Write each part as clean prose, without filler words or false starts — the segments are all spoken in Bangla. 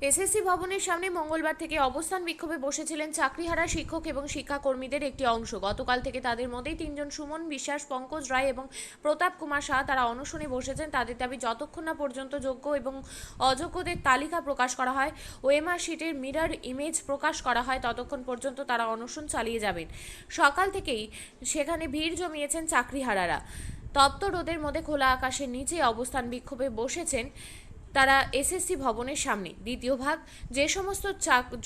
এসএসসি ভবনের সামনে মঙ্গলবার থেকে অবস্থান বিক্ষোভে বসেছিলেন চাকরিহারা শিক্ষক এবং শিক্ষাকর্মীদের একটি অংশ। গতকাল থেকে তাদের মধ্যেই তিনজন সুমন বিশ্বাস, পঙ্কজ রায় এবং প্রতাপ কুমার শাহ তারা অনশনে বসেছেন। তাদের দাবি যতক্ষণ না পর্যন্ত যোগ্য এবং অযোগ্যদের তালিকা প্রকাশ করা হয়, ওএমআর শিটের মিরর ইমেজ প্রকাশ করা হয়, ততক্ষণ পর্যন্ত তারা অনশন চালিয়ে যাবেন। সকাল থেকেই সেখানে ভিড় জমিয়েছেন চাকরিহারারা। তপ্ত রোদের মধ্যে খোলা আকাশের নিচে অবস্থান বিক্ষোভে বসেছেন তারা এসএসসি ভবনের সামনে। দ্বিতীয় ভাগ, যে সমস্ত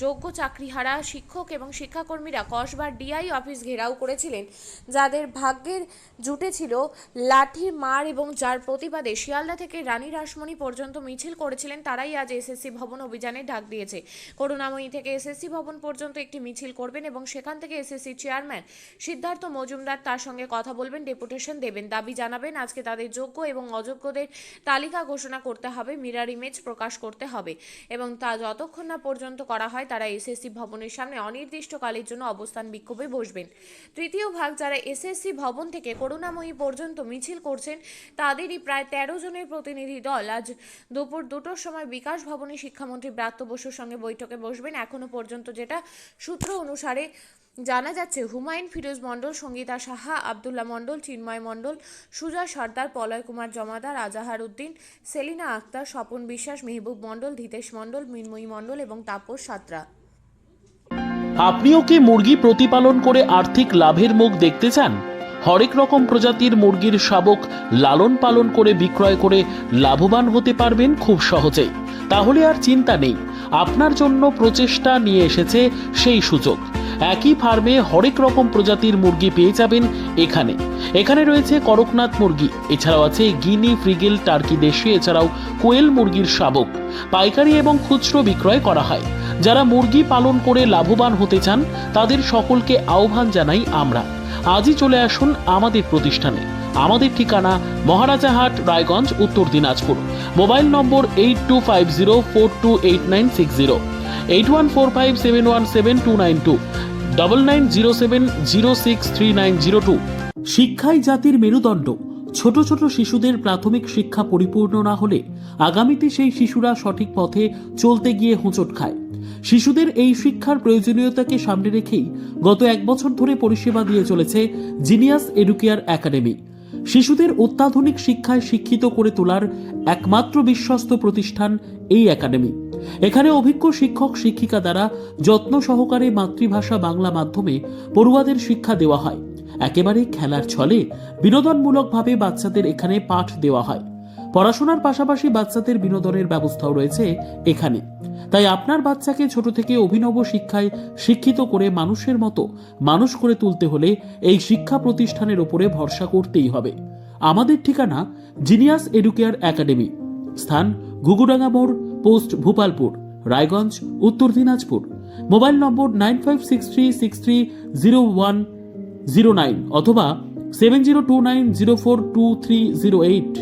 যোগ্য চাকরিহারা শিক্ষক এবং শিক্ষাকর্মীরা কসবার ডিআই অফিস ঘেরাও করেছিলেন, যাদের ভাগ্যের জুটেছিল লাঠির মার এবং যার প্রতিবাদে শিয়ালদা থেকে রানী রাসমণি পর্যন্ত মিছিল করেছিলেন, তারাই আজ এসএসসি ভবন অভিযানের ডাক দিয়েছে। করুণাময়ী থেকে এসএসসি ভবন পর্যন্ত একটি মিছিল করবেন এবং সেখান থেকে এসএসসি চেয়ারম্যান সিদ্ধার্থ মজুমদার তার সঙ্গে কথা বলবেন, ডেপুটেশন দেবেন, দাবি জানাবেন। আজকে তাদের যোগ্য এবং অযোগ্যদের তালিকা ঘোষণা করতে হবে, মিরর ইমেজ প্রকাশ করতে হবে এবং তা যতক্ষণ না পর্যন্ত করা হয় তারা এসএসসি ভবনের সামনে অনির্দিষ্টকালের জন্য অবস্থান বিক্ষোভে বসবেন। তৃতীয় ভাগ, যারা এসএসসি ভবন থেকে করুণাময়ী পর্যন্ত মিছিল করছেন, তাদেরই প্রায় 13 জনের প্রতিনিধি দল আজ দুপুর 2টোর সময় বিকাশ ভবনে শিক্ষামন্ত্রী ব্রাত্য বসুর সঙ্গে বৈঠকে বসবেন। এখনো পর্যন্ত যেটা সূত্র অনুসারে জানা যাচ্ছে, হুমায়ুন ফিরোজ মণ্ডল, সঙ্গীতা সাহা, আবদুল্লাহ মণ্ডল, চিন্ময় মণ্ডল, সুজা সর্দার, পলয় কুমার জমাদার, আজাহার উদ্দিন, সেলিনা আক্তার, স্বপন বিশ্বাস, মেহবুব মণ্ডল, ধীতেশ মণ্ডল, মৃন্ময়ী মণ্ডল এবং তাপস সাঁতরা। আপনিও কি মুরগি প্রতিপালন করে আর্থিক লাভের মুখ দেখতে চান? হরেক রকম প্রজাতির মুরগির শাবক লালন পালন করে বিক্রয় করে লাভবান হতে পারবেন খুব সহজেই। তাহলে আর চিন্তা নেই, আপনার জন্য প্রচেষ্টা নিয়ে এসেছে সেই সুযোগ। একই ফার্মে হরেক রকম প্রজাতির মুরগি পেয়ে যাবেন এখানে রয়েছে করকনাথ মুরগি, এছাড়াও আছে গিনি, ফ্রিগেল, টার্কি দেশি, এছাড়াও কোয়েল মুরগির শাবক। পাইকারি এবং খুচরো বিক্রয় করা হয়। যারা মুরগি পালন করে লাভবান হতে চান তাদের সকলকে আহ্বান জানাই আমরা। আজই চলে আসুন আমাদের প্রতিষ্ঠানে। আমাদের ঠিকানা মহারাজাহাট, রায়গঞ্জ, উত্তর দিনাজপুর। মোবাইল নম্বর 8250428960, 8145717292, 9907063902। শিক্ষাই জাতির মেরুদণ্ড। ছোট ছোট শিশুদের প্রাথমিক শিক্ষা পরিপূর্ণ না হলে আগামীতে সেই শিশুরা সঠিক পথে চলতে গিয়ে হোঁচট খায়। শিশুদের এই শিক্ষার প্রয়োজনীয়তাকে সামনে রেখেই গত 1 বছর ধরে পরিষেবা দিয়ে চলেছে জিনিয়াস এডুকেয়ার একাডেমি। শিশুদের অত্যাধুনিক শিক্ষায় শিক্ষিত করে তোলার একমাত্র বিশ্বস্ত প্রতিষ্ঠান এই একাডেমি। এখানে অভিজ্ঞ শিক্ষক শিক্ষিকা দ্বারা যত্ন সহকারে মাতৃভাষা বাংলা মাধ্যমে পড়ুয়াদের শিক্ষা দেওয়া হয়। একেবারে খেলার ছলে বিনোদনমূলকভাবে বাচ্চাদের এখানে পাঠ দেওয়া হয়। পড়াশোনার পাশাপাশি বাচ্চাদের বিনোদনের ব্যবস্থাও রয়েছে এখানে। তাই আপনার বাচ্চাকে ছোট থেকে অভিনব শিক্ষায় শিক্ষিত করে মানুষের মতো মানুষ করে তুলতে হলে এই শিক্ষা প্রতিষ্ঠানের উপরে ভরসা করতেই হবে। আমাদের ঠিকানা জিনিয়াস এডুকেয়ার একাডেমি, স্থান ঘুঘুডাঙ্গা মোড়, পোস্ট ভূপালপুর, রায়গঞ্জ, উত্তর দিনাজপুর। মোবাইল নম্বর 9563630109 অথবা 7029042308।